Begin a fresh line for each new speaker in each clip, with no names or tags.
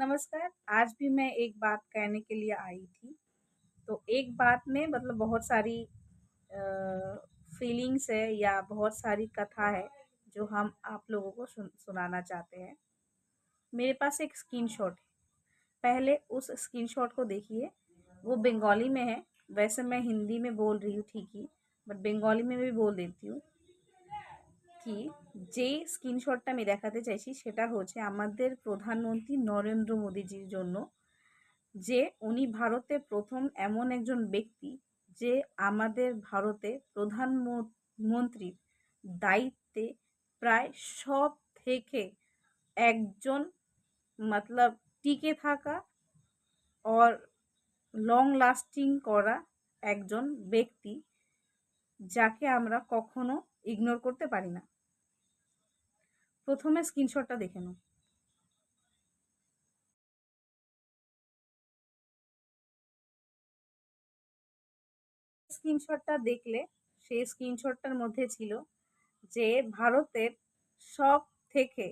नमस्कार। आज भी मैं एक बात कहने के लिए आई थी। तो एक बात में मतलब बहुत सारी फीलिंग्स है या बहुत सारी कथा है जो हम आप लोगों को सुनाना चाहते हैं। मेरे पास एक स्क्रीनशॉट है। पहले उस स्क्रीनशॉट को देखिए। वो बंगाली में है। वैसे मैं हिंदी में बोल रही हूँ ठीक ही, बट बंगाली में भी बोल देती हूँ কি যেই স্ক্রিনশটটা আমি দেখাতে চাইছি সেটা হচ্ছে আমাদের প্রধানমন্ত্রী নরেন্দ্র মোদীজির জন্য, যে উনি ভারতে প্রথম এমন একজন ব্যক্তি যে আমাদের ভারতে প্রধানমন্ত্রীর দায়িত্বে প্রায় সব থেকে একজন মতলব টিকে থাকা और লং লাস্টিং করা একজন ব্যক্তি যাকে আমরা কখনো ইগনোর করতে পারি না। প্রথমে স্ক্রিনশটটা দেখে নাও। স্ক্রিনশটটা দেখলে সেই স্ক্রিনশটটার মধ্যে ছিল যে ভারতের সব থেকে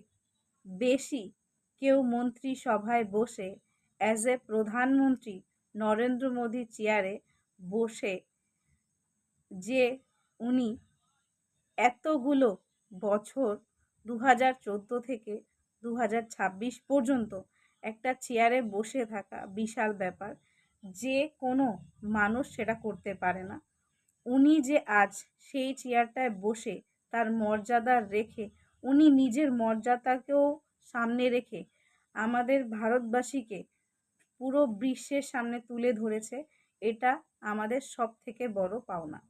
বেশি কেউ মন্ত্রিসভায় বসে অ্যাজ এ প্রধানমন্ত্রী নরেন্দ্র মোদী চেয়ারে বসে যে উনি এতগুলো বছর 2014 থেকে 2026 পর্যন্ত একটা চেয়ারে বসে থাকা বিশাল ব্যাপার। যে কোনো মানুষ সেটা করতে পারে না। উনি যে আজ সেই চেয়ারটায় বসে তার মর্যাদা রেখে, উনি নিজের মর্যাদাকেও সামনে রেখে আমাদের ভারতবাসীকে পুরো বিশ্বের সামনে তুলে ধরেছে। এটা আমাদের সবথেকে বড় পাওনা।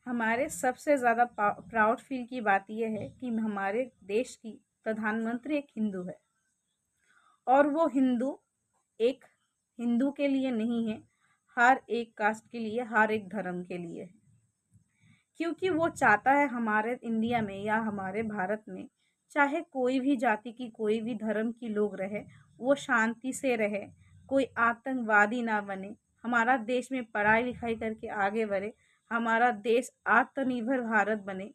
हमारे सबसे ज़्यादा प्राउड फील की बात यह है कि हमारे देश की प्रधानमंत्री एक हिंदू है, और वो हिंदू एक हिंदू के लिए नहीं है, हर एक कास्ट के लिए, हर एक धर्म के लिए है। क्योंकि वो चाहता है हमारे इंडिया में या हमारे भारत में चाहे कोई भी जाति की, कोई भी धर्म की लोग रहे, वो शांति से रहे, कोई आतंकवादी ना बने, हमारा देश में पढ़ाई लिखाई करके आगे बढ़े, हमारा देश आत्मनिर्भर भारत बने।